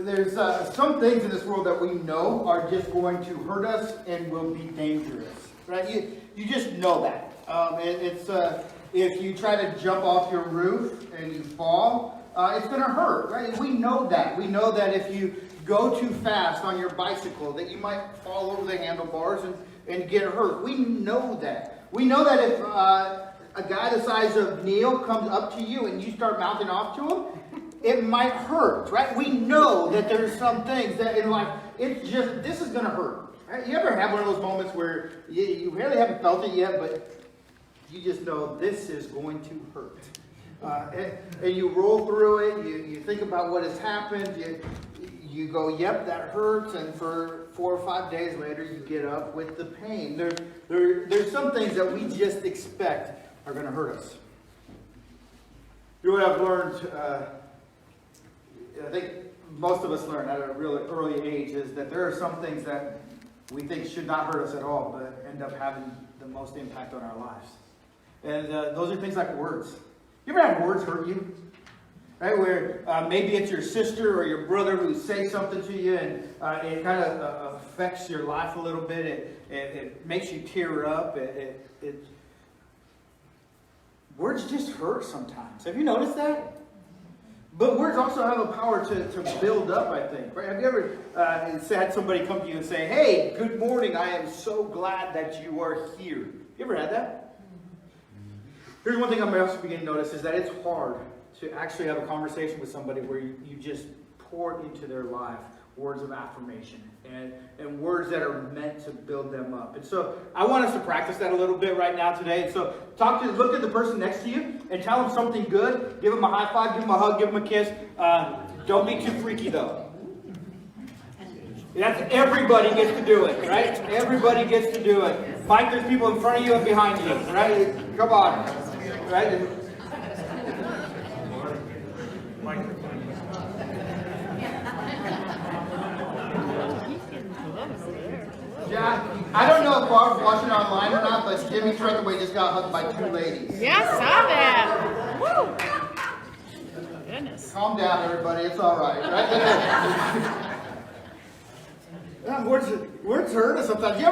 There's some things in this world that we know are just going to hurt us and will be dangerous, right? You just know that. If you try to jump off your roof and you fall, it's going to hurt, right? We know that. We know that if you go too fast on your bicycle, that you might fall over the handlebars and get hurt. We know that. We know that if a guy the size of Neil comes up to you and you start mouthing off to him, it might hurt, right? We know that there's some things that in life, this is going to hurt. Right? You ever have one of those moments where you really haven't felt it yet, but you just know this is going to hurt. And you roll through it, you think about what has happened, you go, yep, that hurts, and for 4 or 5 days later, you get up with the pain. There's some things that we just expect are going to hurt us. You know what I've learned, I think most of us learn at a really early age, is that there are some things that we think should not hurt us at all, but end up having the most impact on our lives. And those are things like words. You ever had words hurt you? Right, where maybe it's your sister or your brother who say something to you, and it kind of affects your life a little bit. It makes you tear up. Words just hurt sometimes. Have you noticed that? But words also have a power to build up, I think. Right? Have you ever had somebody come to you and say, "Hey, good morning. I am so glad that you are here." You ever had that? Here's one thing I'm also beginning to notice is that it's hard to actually have a conversation with somebody where you just pour into their life words of affirmation and words that are meant to build them up. And so I want us to practice that a little bit right now today. And so look at the person next to you and tell them something good. Give them a high five, give them a hug, give them a kiss. Don't be too freaky though. That's everybody gets to do it, right? Everybody gets to do it. Mike, there's people in front of you and behind you, right? Come on, right? Yeah, I don't know if Barb's watching online or not, but Jimmy Trethaway just got hugged by 2 ladies. Yeah, saw that. Woo! Goodness. Calm down, everybody. It's all right. Yeah, words hurt us sometimes. You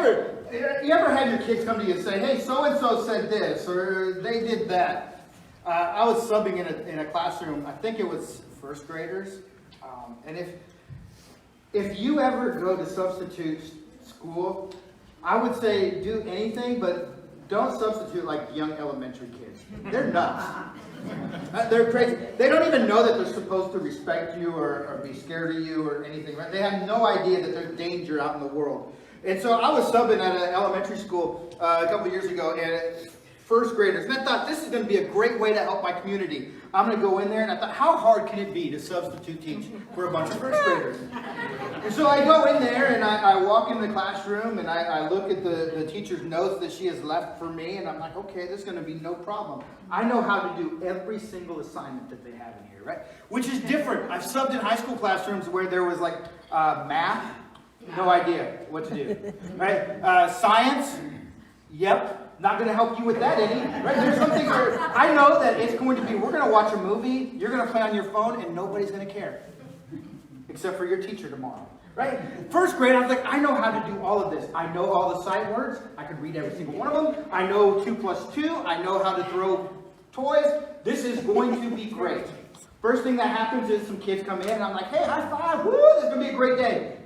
ever had your kids come to you and say, "Hey, so and so said this," or "They did that"? I was subbing in a classroom. I think it was first graders, and if you ever go to substitute school, I would say do anything, but don't substitute like young elementary kids. They're nuts. They're crazy. They don't even know that they're supposed to respect you or be scared of you or anything. Right? They have no idea that there's danger out in the world. And so I was subbing at an elementary school a couple years ago, and first graders. And I thought, this is going to be a great way to help my community. I'm going to go in there, and I thought, how hard can it be to substitute teach for a bunch of first graders? And so I go in there, and I walk in the classroom, and I look at the teacher's notes that she has left for me, and I'm like, okay, this is going to be no problem. I know how to do every single assignment that they have in here, right? Which is different. I've subbed in high school classrooms where there was like math, no idea what to do, right? Science, yep. Not going to help you with that any. Right? There's some things where I know that it's going to be, we're going to watch a movie, you're going to play on your phone, and nobody's going to care. Except for your teacher tomorrow. Right? First grade, I was like, I know how to do all of this. I know all the sight words. I can read every single one of them. I know 2 + 2. I know how to throw toys. This is going to be great. First thing that happens is some kids come in, and I'm like, hey, high five. Woo, this is going to be a great day.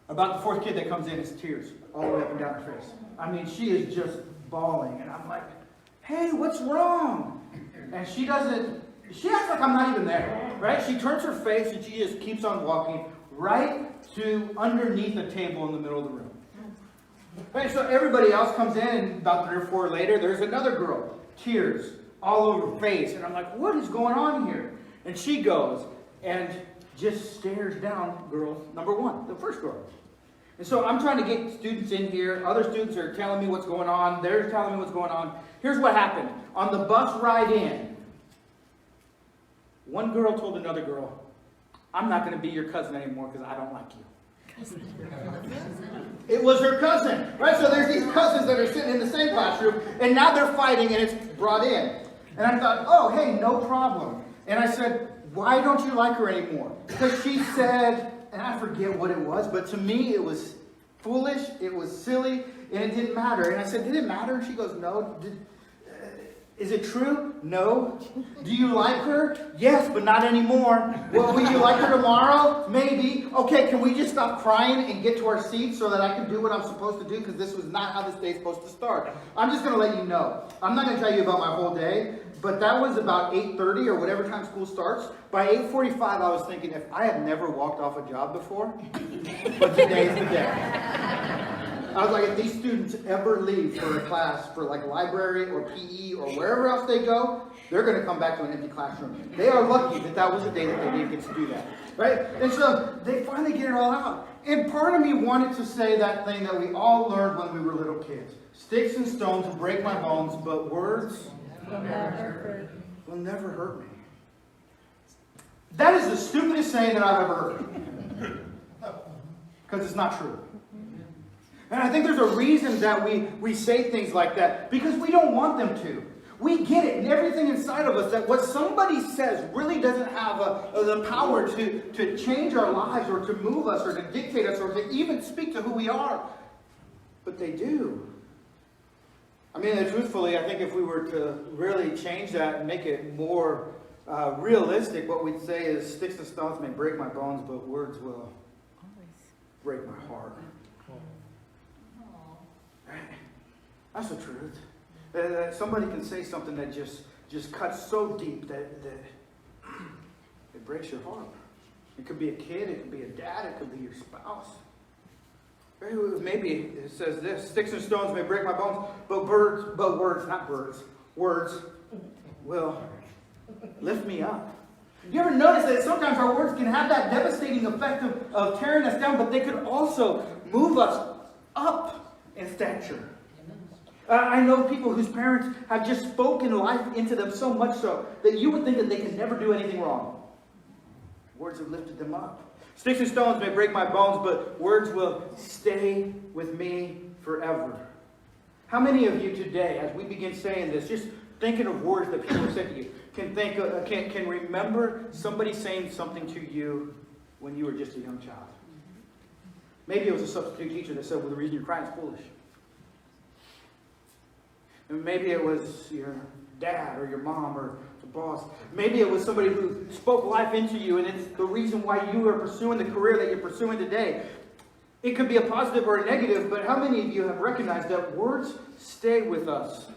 About the 4th kid that comes in, it's tears all the way up and down her face. I mean, she is just bawling, and I'm like, hey, what's wrong? And she acts like I'm not even there, right? She turns her face and she just keeps on walking right to underneath the table in the middle of the room. Right, so everybody else comes in, and about 3 or 4 later, there's another girl, tears all over her face, and I'm like, what is going on here? And she goes and just stares down girl number 1, the first girl. And so I'm trying to get students in here. Other students are telling me what's going on. They're telling me what's going on. Here's what happened. On the bus ride in, one girl told another girl, I'm not going to be your cousin anymore because I don't like you. It was her cousin. Right? So there's these cousins that are sitting in the same classroom, and now they're fighting, and it's brought in. And I thought, oh, hey, no problem. And I said, why don't you like her anymore? Because she said, and I forget what it was, but to me it was foolish, it was silly, and it didn't matter. And I said, did it matter? And she goes, no. Is it true? No. Do you like her? Yes, but not anymore. Well, will you like her tomorrow? Maybe. Okay, can we just stop crying and get to our seats so that I can do what I'm supposed to do? Because this was not how this day is supposed to start. I'm just going to let you know. I'm not going to tell you about my whole day, but that was about 8:30 or whatever time school starts. By 8:45, I was thinking, if I have never walked off a job before, but today is the day. I was like, if these students ever leave for a class for like library or PE or wherever else they go, they're going to come back to an empty classroom. They are lucky that that was the day that they didn't get to do that. Right? And so they finally get it all out. And part of me wanted to say that thing that we all learned when we were little kids. Sticks and stones will break my bones, but words will never hurt me. That is the stupidest saying that I've ever heard. Because it's not true. And I think there's a reason that we say things like that, because we don't want them to. We get it, and everything inside of us, that what somebody says really doesn't have the power to change our lives or to move us or to dictate us or to even speak to who we are. But they do. I mean, truthfully, I think if we were to really change that and make it more realistic, what we'd say is, sticks and stones may break my bones, but words will break my heart. That's the truth. Somebody can say something that just cuts so deep that it breaks your heart. It could be a kid, it could be a dad, it could be your spouse. Maybe it says this: sticks and stones may break my bones, but words will lift me up. You ever notice that sometimes our words can have that devastating effect of tearing us down, but they could also move us up in stature? I know people whose parents have just spoken life into them so much so that you would think that they could never do anything wrong. Words have lifted them up. Sticks and stones may break my bones, but words will stay with me forever. How many of you today, as we begin saying this, just thinking of words that people have said to you, can remember somebody saying something to you when you were just a young child? Maybe it was a substitute teacher that said, well, the reason you're crying is foolish. And maybe it was your dad or your mom or the boss. Maybe it was somebody who spoke life into you, and it's the reason why you are pursuing the career that you're pursuing today. It could be a positive or a negative, but how many of you have recognized that words stay with us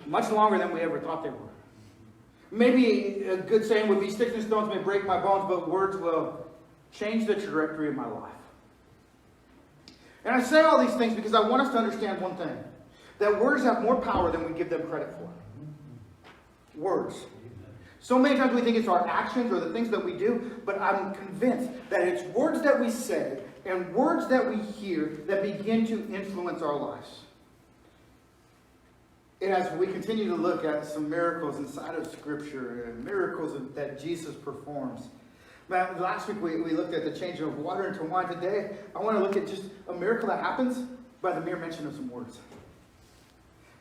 much longer than we ever thought they were? Maybe a good saying would be, sticks and stones may break my bones, but words will change the trajectory of my life. And I say all these things because I want us to understand one thing. That words have more power than we give them credit for. Words. So many times we think it's our actions or the things that we do, but I'm convinced that it's words that we say and words that we hear that begin to influence our lives. And as we continue to look at some miracles inside of Scripture, and miracles that Jesus performs. Last week we looked at the change of water into wine. Today I want to look at just a miracle that happens by the mere mention of some words.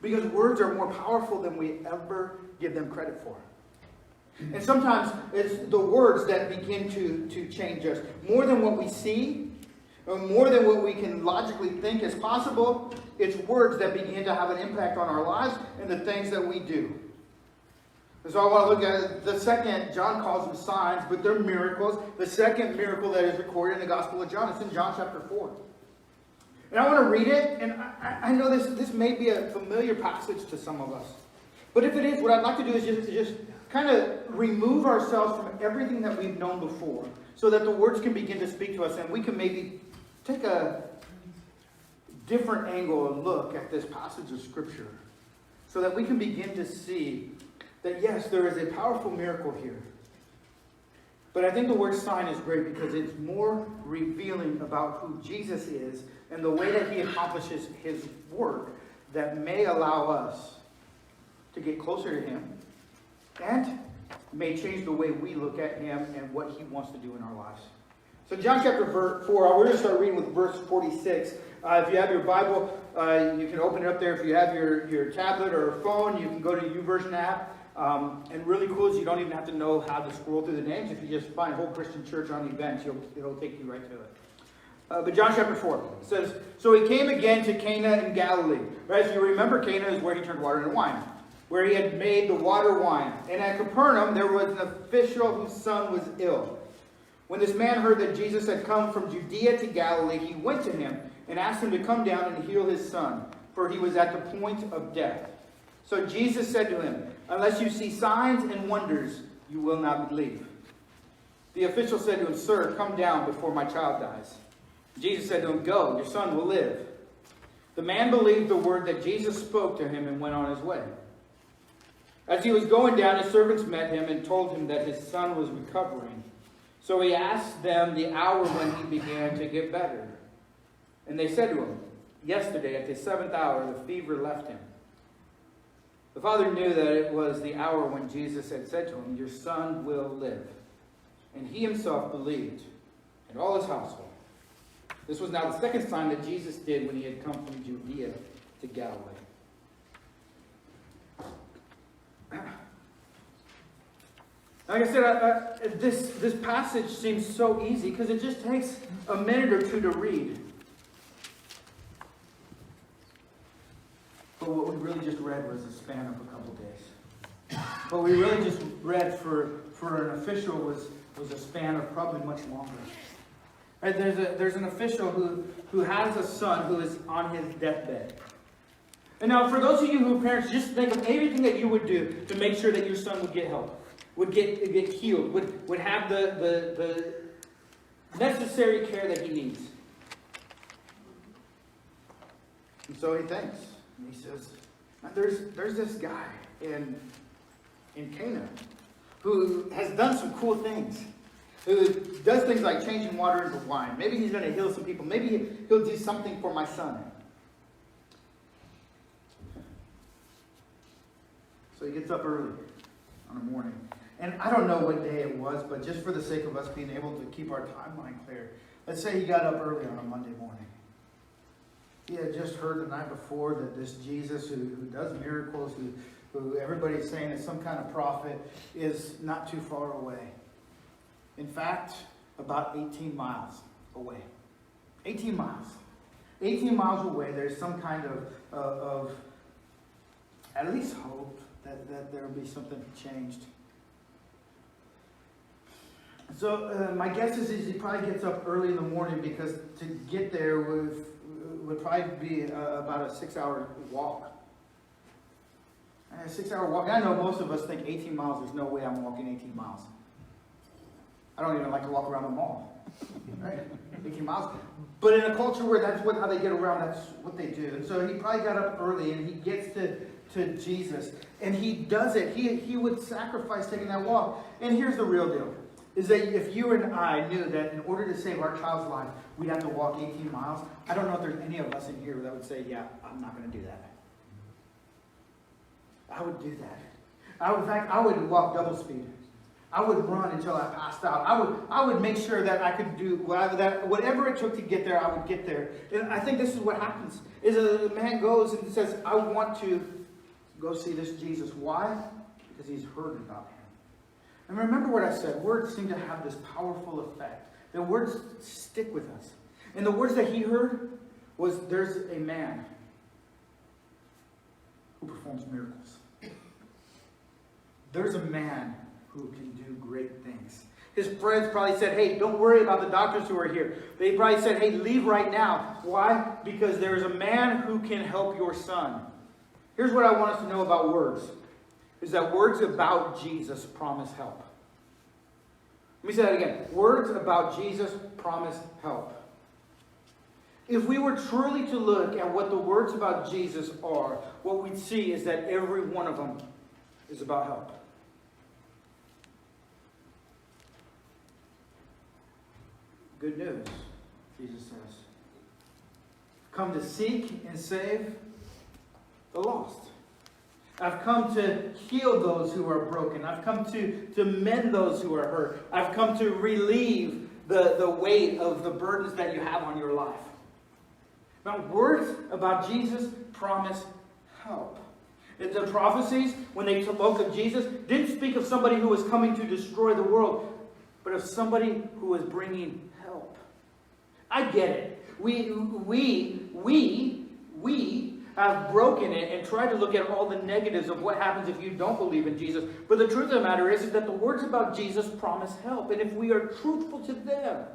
Because words are more powerful than we ever give them credit for. And sometimes it's the words that begin to change us. More than what we see, or more than what we can logically think is possible, it's words that begin to have an impact on our lives and the things that we do. And so I want to look at the second, John calls them signs, but they're miracles. The second miracle that is recorded in the Gospel of John, it's in John chapter 4. And I want to read it, and I know this may be a familiar passage to some of us. But if it is, what I'd like to do is just kind of remove ourselves from everything that we've known before, so that the words can begin to speak to us, and we can maybe take a different angle and look at this passage of Scripture, so that we can begin to see that, yes, there is a powerful miracle here. But I think the word sign is great because it's more revealing about who Jesus is and the way that he accomplishes his work that may allow us to get closer to him and may change the way we look at him and what he wants to do in our lives. So John chapter 4, we're going to start reading with verse 46. If you have your Bible, you can open it up there. If you have your tablet or phone, you can go to YouVersion app. And really cool is you don't even have to know how to scroll through the names. If you just find Whole Christian Church on events, it'll take you right to it. But John chapter 4 says, so he came again to Cana in Galilee. Right? So you remember Cana is where he turned water into wine, where he had made the water wine. And at Capernaum there was an official whose son was ill. When this man heard that Jesus had come from Judea to Galilee, he went to him and asked him to come down and heal his son, for he was at the point of death. So Jesus said to him, unless you see signs and wonders, you will not believe. The official said to him, sir, come down before my child dies. Jesus said to him, go, your son will live. The man believed the word that Jesus spoke to him and went on his way. As he was going down, his servants met him and told him that his son was recovering. So he asked them the hour when he began to get better. And they said to him, yesterday at the 7th hour, the fever left him. The father knew that it was the hour when Jesus had said to him, your son will live. And he himself believed, and all his household. This was now the second sign that Jesus did when he had come from Judea to Galilee. Like I said, this passage seems so easy because it just takes a minute or two to read. But what we really just read was a span of a couple days. What we really just read for an official was a span of probably much longer. Right? There's an official who has a son who is on his deathbed. And now for those of you who are parents, just think of everything that you would do to make sure that your son would get help, would get healed, would have the necessary care that he needs. And so he thinks, and he says, there's this guy in Cana who has done some cool things, who does things like changing water into wine. Maybe he's going to heal some people. Maybe he'll do something for my son. So he gets up early on a morning. And I don't know what day it was, but just for the sake of us being able to keep our timeline clear, let's say he got up early on a Monday morning. He had just heard the night before that this Jesus who does miracles, who everybody's saying is some kind of prophet, is not too far away. In fact, about 18 miles away. 18 miles. 18 miles away, there's some kind of at least hope that there will be something changed. So my guess is he probably gets up early in the morning because to get there would probably be about a 6-hour walk. A 6-hour walk. I know most of us think 18 miles, there's no way I'm walking 18 miles. I don't even like to walk around the mall. Right? 18 miles. But in a culture where that's how they get around, that's what they do. And so he probably got up early and he gets to Jesus. And he does it. He would sacrifice taking that walk. And here's the real deal. Is that if you and I knew that in order to save our child's life, we'd have to walk 18 miles, I don't know if there's any of us in here that would say, yeah, I'm not going to do that. I would do that. In fact, I would walk double speed. I would run until I passed out. I would make sure that I could do whatever it took to get there, I would get there. And I think this is what happens. Is a man goes and says, I want to go see this Jesus. Why? Because he's heard about him. And remember what I said, words seem to have this powerful effect. The words stick with us. And the words that he heard was, there's a man who performs miracles. There's a man who can do great things. His friends probably said, hey, don't worry about the doctors who are here. They probably said, hey, leave right now. Why? Because there's a man who can help your son. Here's what I want us to know about words. Is that words about Jesus promise help. Let me say that again. Words about Jesus promise help. If we were truly to look at what the words about Jesus are, what we'd see is that every one of them is about help. Good news, Jesus says. Come to seek and save the lost. I've come to heal those who are broken. I've come to mend those who are hurt. I've come to relieve the weight of the burdens that you have on your life. Now, words about Jesus promise help. The prophecies, when they spoke of Jesus, didn't speak of somebody who was coming to destroy the world, but of somebody who was bringing help. I get it. We have broken it and tried to look at all the negatives of what happens if you don't believe in Jesus. But the truth of the matter is that the words about Jesus promise help. And if we are truthful to them,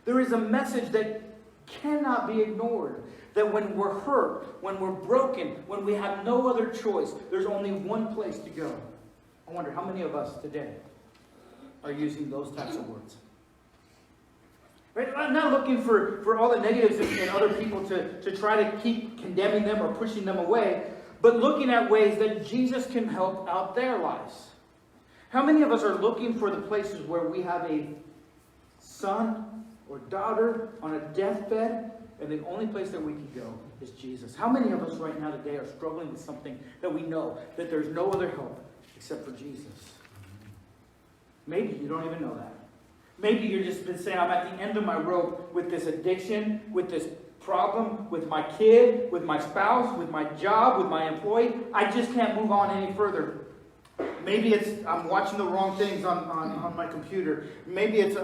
there is a message that cannot be ignored. That when we're hurt, when we're broken, when we have no other choice, there's only one place to go. I wonder how many of us today are using those types of words. Right? I'm not looking for all the negatives in other people to try to keep condemning them or pushing them away, but looking at ways that Jesus can help out their lives. How many of us are looking for the places where we have a son or daughter on a deathbed, and the only place that we can go is Jesus? How many of us right now today are struggling with something that we know that there's no other help except for Jesus? Maybe you don't even know that. Maybe you've just been saying, I'm at the end of my rope with this addiction, with this problem, with my kid, with my spouse, with my job, with my employee. I just can't move on any further. Maybe it's I'm watching the wrong things on my computer. Maybe it's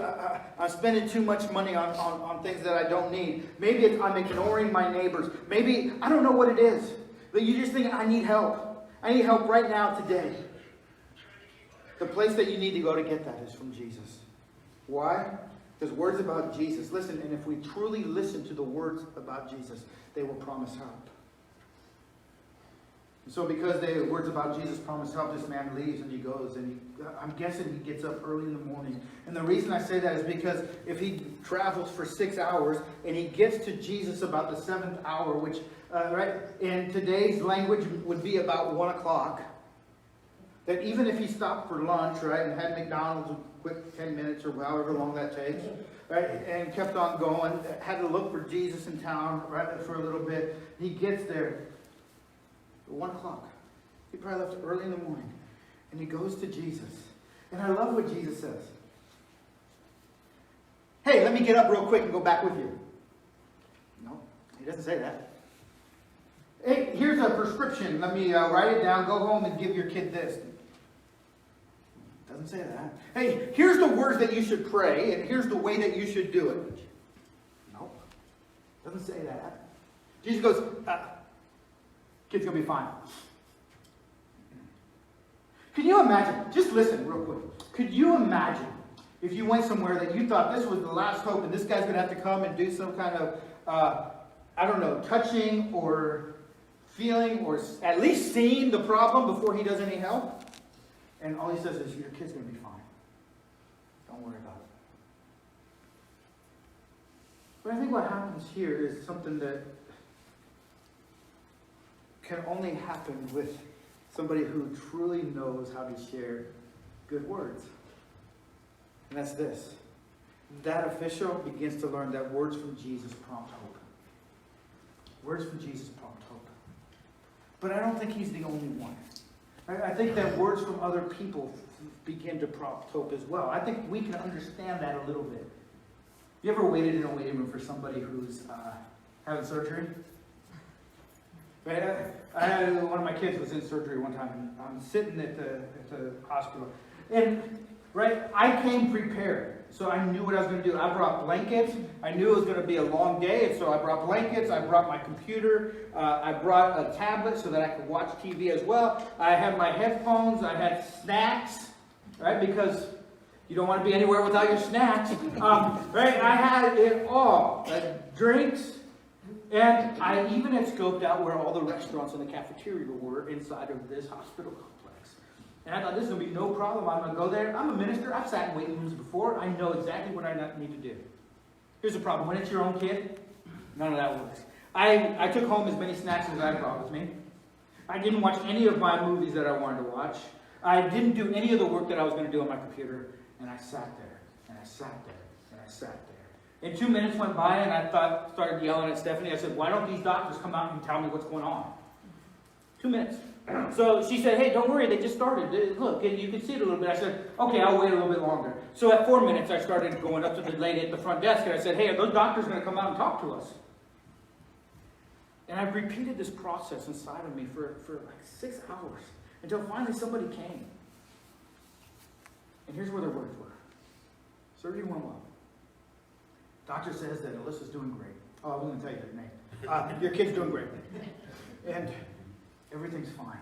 I'm spending too much money on things that I don't need. Maybe it's I'm ignoring my neighbors. Maybe, I don't know what it is. But you just think, I need help. I need help right now, today. The place that you need to go to get that is from Jesus. Why? Because words about Jesus, listen, and if we truly listen to the words about Jesus, they will promise help. And so because the words about Jesus promise help, this man leaves and he goes, and I'm guessing he gets up early in the morning. And the reason I say that is because if he travels for 6 hours and he gets to Jesus about the 7th hour, which right in today's language would be about 1 o'clock, that even if he stopped for lunch, right, and had McDonald's a quick 10 minutes or however long that takes, right, and kept on going, had to look for Jesus in town, right, for a little bit, he gets there at 1 o'clock. He probably left early in the morning, and he goes to Jesus. And I love what Jesus says. Hey, let me get up real quick and go back with you. No, he doesn't say that. Hey, here's a prescription. Let me write it down. Go home and give your kid this. Doesn't say that. Hey, here's the words that you should pray, and here's the way that you should do it. No, doesn't say that. Jesus goes, kid's going to be fine. Can you imagine? Just listen real quick. Could you imagine if you went somewhere that you thought this was the last hope and this guy's going to have to come and do some kind of, I don't know, touching or feeling or at least seeing the problem before he does any help? And all he says is, your kid's going to be fine. Don't worry about it. But I think what happens here is something that can only happen with somebody who truly knows how to share good words. And that's this. That official begins to learn that words from Jesus prompt hope. Words from Jesus prompt hope. But I don't think he's the only one. I think that words from other people begin to prompt hope as well. I think we can understand that a little bit. You ever waited in a waiting room for somebody who's having surgery? Right? One of my kids was in surgery one time, and I'm sitting at the hospital. And right, I came prepared. So I knew what I was going to do. I brought blankets. I knew it was going to be a long day, and so I brought blankets. I brought my computer. I brought a tablet so that I could watch TV as well. I had my headphones. I had snacks, right? Because you don't want to be anywhere without your snacks. Right? I had it all. Drinks. And I even had scoped out where all the restaurants and the cafeteria were inside of this hospital complex. And I thought, this is going to be no problem. I'm going to go there. I'm a minister. I've sat in waiting rooms before. I know exactly what I need to do. Here's the problem. When it's your own kid, none of that works. I took home as many snacks as I brought with me. I didn't watch any of my movies that I wanted to watch. I didn't do any of the work that I was going to do on my computer. And I sat there, and I sat there, and I sat there. And 2 minutes went by, and I started yelling at Stephanie. I said, why don't these doctors come out and tell me what's going on? 2 minutes. So she said, hey, don't worry, they just started. Look, you can see it a little bit. I said, okay, I'll wait a little bit longer. So at 4 minutes, I started going up to the lady at the front desk, and I said, hey, are those doctors going to come out and talk to us? And I repeated this process inside of me for like 6 hours until finally somebody came. And here's where their words were. Surgery went well. Doctor says that Alyssa's doing great. Oh, I won't tell you her name. Your kid's doing great. And everything's fine.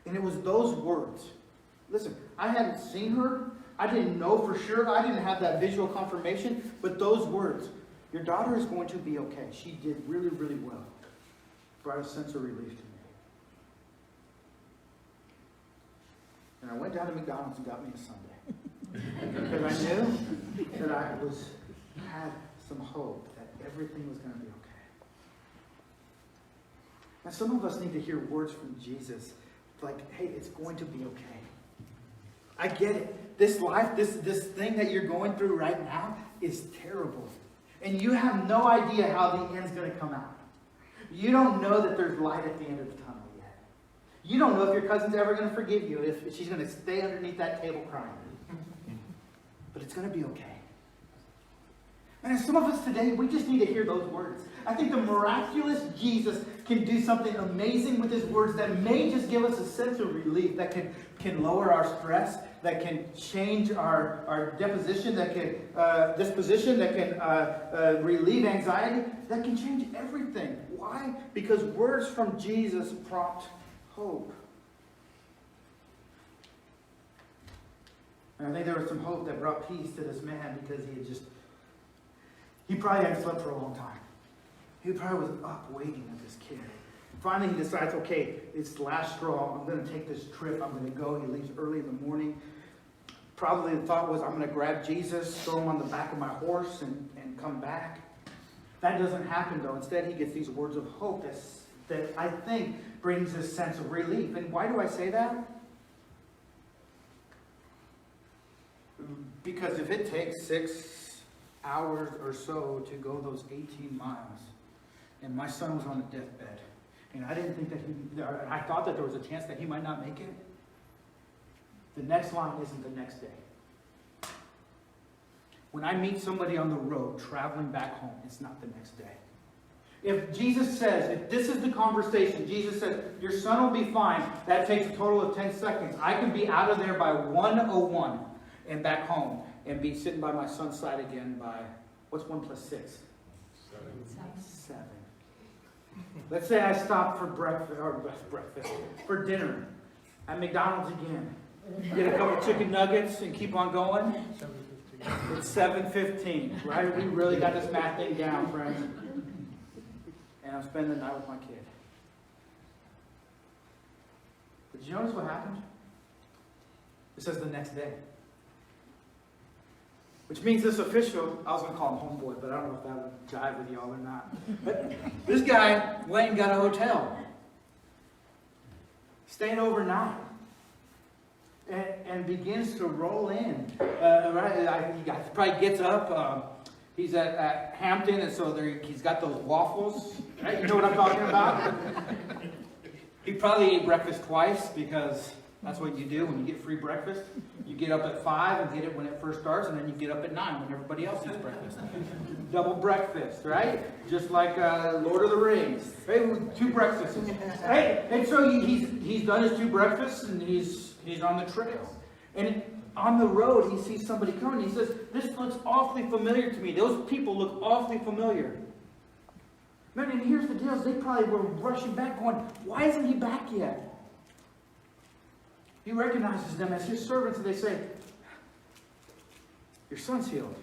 And it was those words. Listen, I hadn't seen her. I didn't know for sure. I didn't have that visual confirmation. But those words, your daughter is going to be okay. She did really, really well. Brought a sense of relief to me. And I went down to McDonald's and got me a sundae. Because I knew that I had some hope that everything was going to be okay. Now, some of us need to hear words from Jesus like, hey, it's going to be okay. I get it. This life, this thing that you're going through right now is terrible. And you have no idea how the end's going to come out. You don't know that there's light at the end of the tunnel yet. You don't know if your cousin's ever going to forgive you, if she's going to stay underneath that table crying. But it's going to be okay. And some of us today, we just need to hear those words. I think the miraculous Jesus can do something amazing with his words that may just give us a sense of relief, that can lower our stress, that can change our disposition, that can relieve anxiety, that can change everything. Why? Because words from Jesus prompt hope. And I think there was some hope that brought peace to this man because he probably hadn't slept for a long time. He probably was up waiting with this kid. Finally, he decides, okay, it's the last straw. I'm going to take this trip. I'm going to go. He leaves early in the morning. Probably the thought was, I'm going to grab Jesus, throw him on the back of my horse, and come back. That doesn't happen, though. Instead, he gets these words of hope that I think brings this sense of relief. And why do I say that? Because if it takes 6 hours or so to go those 18 miles, and my son was on a deathbed, and I didn't think that I thought that there was a chance that he might not make it, the next line isn't the next day. When I meet somebody on the road traveling back home, it's not the next day. If Jesus says, if this is the conversation, Jesus says, your son will be fine, that takes a total of 10 seconds. I can be out of there by 1:01 and back home and be sitting by my son's side again by, what's 1 plus 6? 7. Let's say I stop for for dinner at McDonald's again. Get a couple chicken nuggets and keep on going. It's 7:15, right? We really got this math thing down, friends. And I'm spending the night with my kid. But did you notice what happened? It says the next day. Which means this official, I was going to call him homeboy, but I don't know if that would jive with y'all or not. But this guy went and got a hotel. Staying overnight. And begins to roll in. He probably gets up. He's at Hampton, and so he's got those waffles. Right? You know what I'm talking about? He probably ate breakfast twice because that's what you do when you get free breakfast. You get up at 5 and get it when it first starts, and then you get up at 9 when everybody else eats breakfast. Double breakfast, right? Just like Lord of the Rings. Right? 2 breakfasts. Right? And so he's done his 2 breakfasts, and he's on the trail. And on the road, he sees somebody coming. He says, this looks awfully familiar to me. Those people look awfully familiar. Man, and here's the deal. They probably were rushing back going, why isn't he back yet? He recognizes them as his servants, and they say, your son's healed.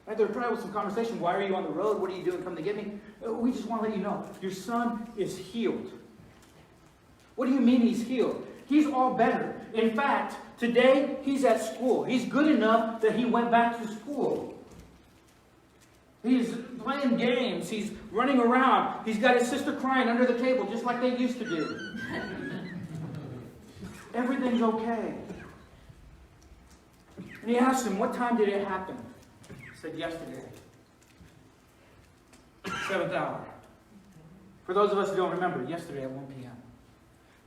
Right? There probably was some conversation. Why are you on the road? What are you doing? Come to get me? We just want to let you know, your son is healed. What do you mean he's healed? He's all better. In fact, today he's at school. He's good enough that he went back to school. He's playing games. He's running around. He's got his sister crying under the table just like they used to do. Everything's okay. And he asked him, what time did it happen? He said, yesterday. 7th hour. For those of us who don't remember, yesterday at 1 p.m.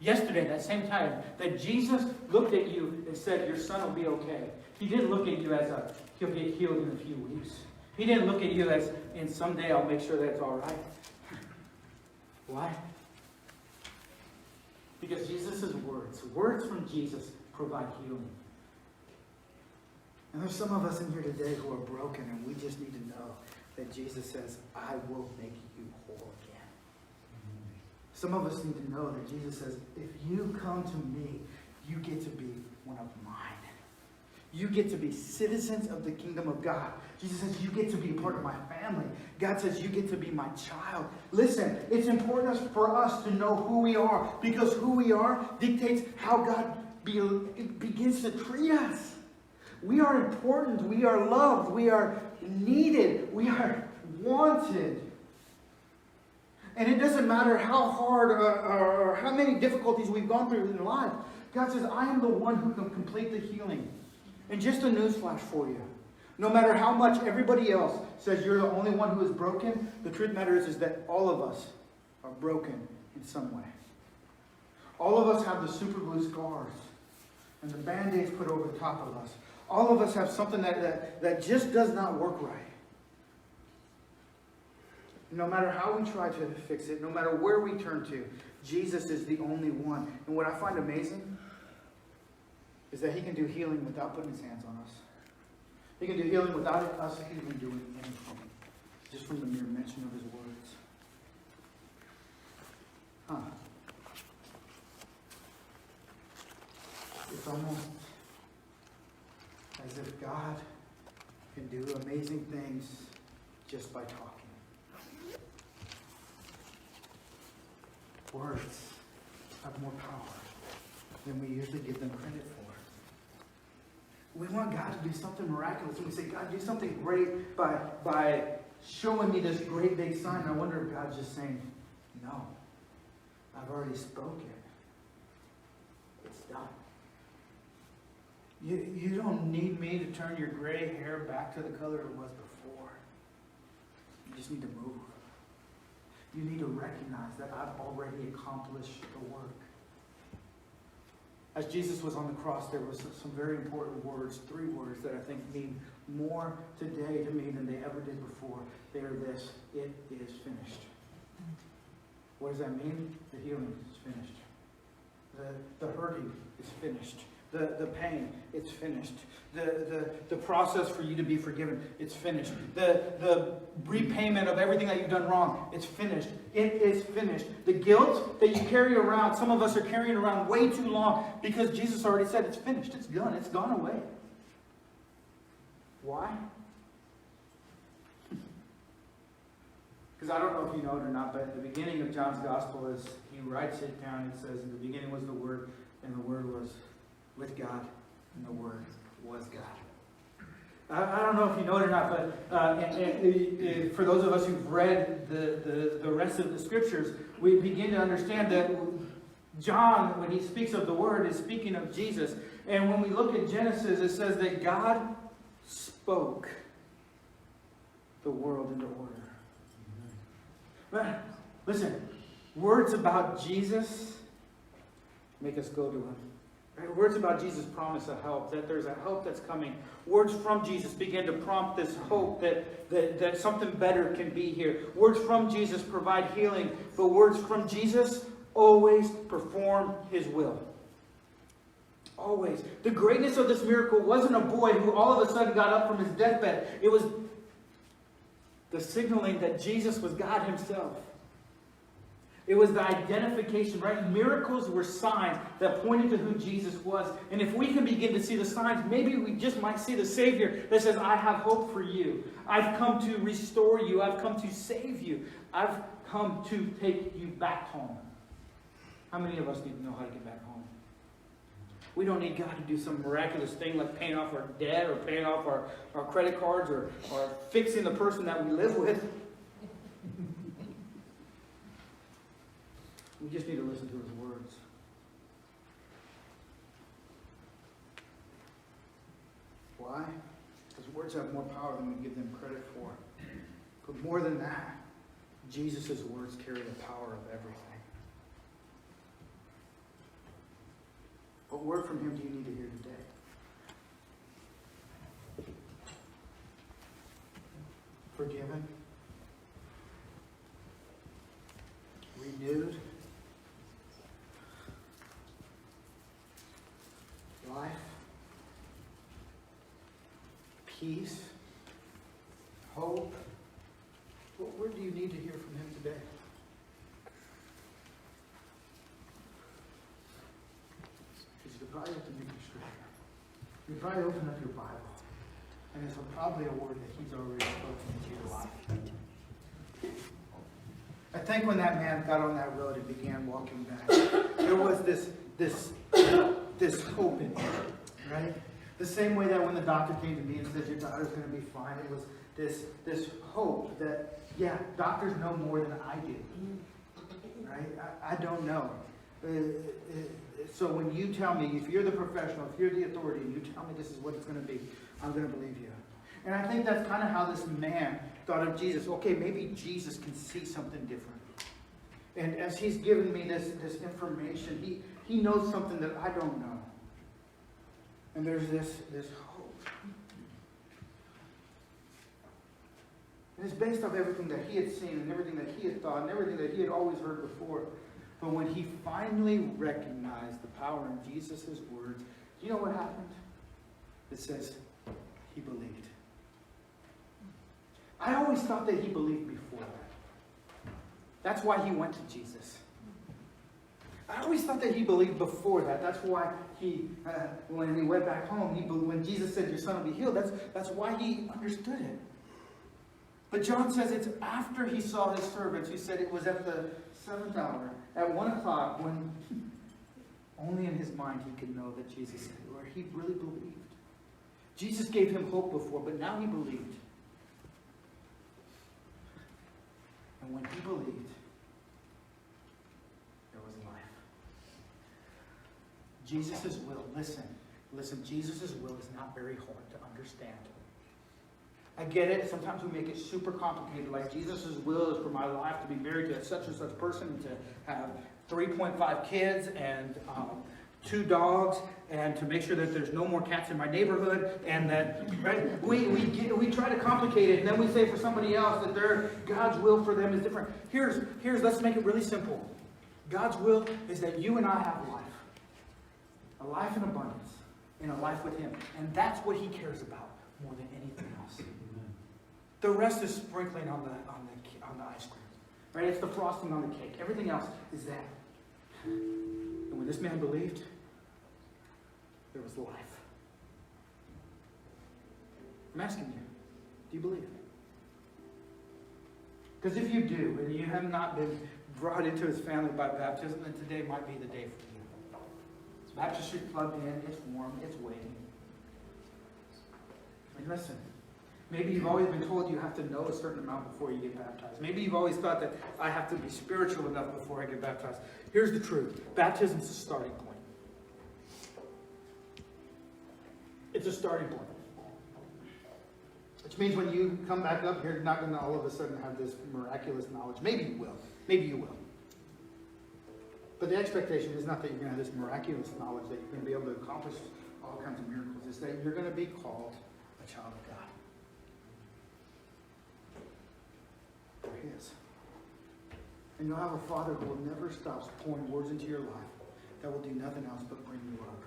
Yesterday, that same time, that Jesus looked at you and said, your son will be okay. He didn't look at you as he'll get healed in a few weeks. He didn't look at you as, and someday I'll make sure that it's all right. Why? Because Jesus' words from Jesus provide healing. And there's some of us in here today who are broken, and we just need to know that Jesus says, I will make you whole again. Some of us need to know that Jesus says, if you come to me, you get to be one of mine. You get to be citizens of the kingdom of God. Jesus says, you get to be part of my family. God says, you get to be my child. Listen, it's important for us to know who we are, because who we are dictates how God begins to treat us. We are important. We are loved. We are needed. We are wanted. And it doesn't matter how hard or how many difficulties we've gone through in life. God says, I am the one who can complete the healing. And just a newsflash for you. No matter how much everybody else says you're the only one who is broken, the truth matter is that all of us are broken in some way. All of us have the super glue scars and the band-aids put over the top of us. All of us have something that just does not work right. No matter how we try to fix it, no matter where we turn to, Jesus is the only one. And what I find amazing is that he can do healing without putting his hands on us. He can do healing without us even doing anything. Just from the mere mention of his words. It's almost as if God can do amazing things just by talking. Words have more power than we usually give them credit for. We want God to do something miraculous, and we say, God, do something great by showing me this great big sign. And I wonder if God's just saying, no, I've already spoken. It's done. You don't need me to turn your gray hair back to the color it was before. You just need to move. You need to recognize that I've already accomplished the work. As Jesus was on the cross, there was some very important words, 3 words that I think mean more today to me than they ever did before. They are this: it is finished. What does that mean? The healing is finished. The hurting is finished. The pain, it's finished. The process for you to be forgiven, it's finished. The repayment of everything that you've done wrong, it's finished. It is finished. The guilt that you carry around, some of us are carrying around way too long because Jesus already said it's finished. It's done. It's gone away. Why? Because I don't know if you know it or not, but at the beginning of John's Gospel, as he writes it down, it says, in the beginning was the Word, and the Word was with God, and the Word was God. I don't know if you know it or not, but for those of us who've read the rest of the Scriptures, we begin to understand that John, when he speaks of the Word, is speaking of Jesus. And when we look at Genesis, it says that God spoke the world into order. But listen, words about Jesus make us go to him. Right? Words about Jesus promise a help, that there's a help that's coming. Words from Jesus begin to prompt this hope that something better can be here. Words from Jesus provide healing, but words from Jesus always perform his will. Always. The greatness of this miracle wasn't a boy who all of a sudden got up from his deathbed. It was the signaling that Jesus was God himself. It was the identification, right? Miracles were signs that pointed to who Jesus was. And if we can begin to see the signs, maybe we just might see the Savior that says, I have hope for you. I've come to restore you. I've come to save you. I've come to take you back home. How many of us need to know how to get back home? We don't need God to do some miraculous thing like paying off our debt or paying off our credit cards or fixing the person that we live with. We just need to listen to his words. Why? Because words have more power than we give them credit for. But more than that, Jesus' words carry the power of everything. What word from him do you need to hear today? forgiven, renewed, life, peace, hope. What word do you need to hear from him today? Because you probably have to make your scripture. You probably open up your Bible, and it's probably a word that he's already spoken into your life. I think when that man got on that road and began walking back, there was this hope in him, right? The same way that when the doctor came to me and said, your daughter's going to be fine, it was this hope that, yeah, doctors know more than I do, right? I don't know. So when you tell me, if you're the professional, if you're the authority, and you tell me this is what it's going to be, I'm going to believe you. And I think that's kind of how this man thought of Jesus. Okay, maybe Jesus can see something different. And as he's given me this information, he knows something that I don't know. And there's this hope. And it's based off everything that he had seen and everything that he had thought and everything that he had always heard before. But when he finally recognized the power in Jesus' words, do you know what happened? It says, he believed. I always thought that he believed before that. That's why he went to Jesus. I always thought that he believed before that. That's why he, when he went back home, when Jesus said, your son will be healed, that's why he understood it. But John says it's after he saw his servants. He said it was at the 7th hour, at 1 o'clock, when only in his mind he could know that Jesus said it, or he really believed. Jesus gave him hope before, but now he believed. And when he believed, there was life. Jesus' will, listen, Jesus' will is not very hard to understand. I get it. Sometimes we make it super complicated. Like Jesus' will is for my life to be married to such and such person, and to have 3.5 kids and 2 dogs, and to make sure that there's no more cats in my neighborhood, and that, right? We try to complicate it, and then we say for somebody else that God's will for them is different. Here's let's make it really simple. God's will is that you and I have life. A life in abundance, and a life with him. And that's what he cares about more than anything else. The rest is sprinkling on the ice cream. Right? It's the frosting on the cake. Everything else is that. And when this man believed, there was life. I'm asking you, do you believe? Because if you do, and you have not been brought into his family by baptism, then today might be the day for you. Baptistry plugged in, it's warm, it's waiting. And listen, maybe you've always been told you have to know a certain amount before you get baptized. Maybe you've always thought that I have to be spiritual enough before I get baptized. Here's the truth. Baptism is a starting point. It's a starting point. Which means when you come back up here, you're not going to all of a sudden have this miraculous knowledge. Maybe you will. Maybe you will. But the expectation is not that you're going to have this miraculous knowledge that you're going to be able to accomplish all kinds of miracles. It's that you're going to be called a child of God. You're his. And you'll have a Father who will never stop pouring words into your life that will do nothing else but bring you up.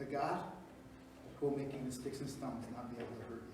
A God who will make even sticks and stones not be able to hurt you.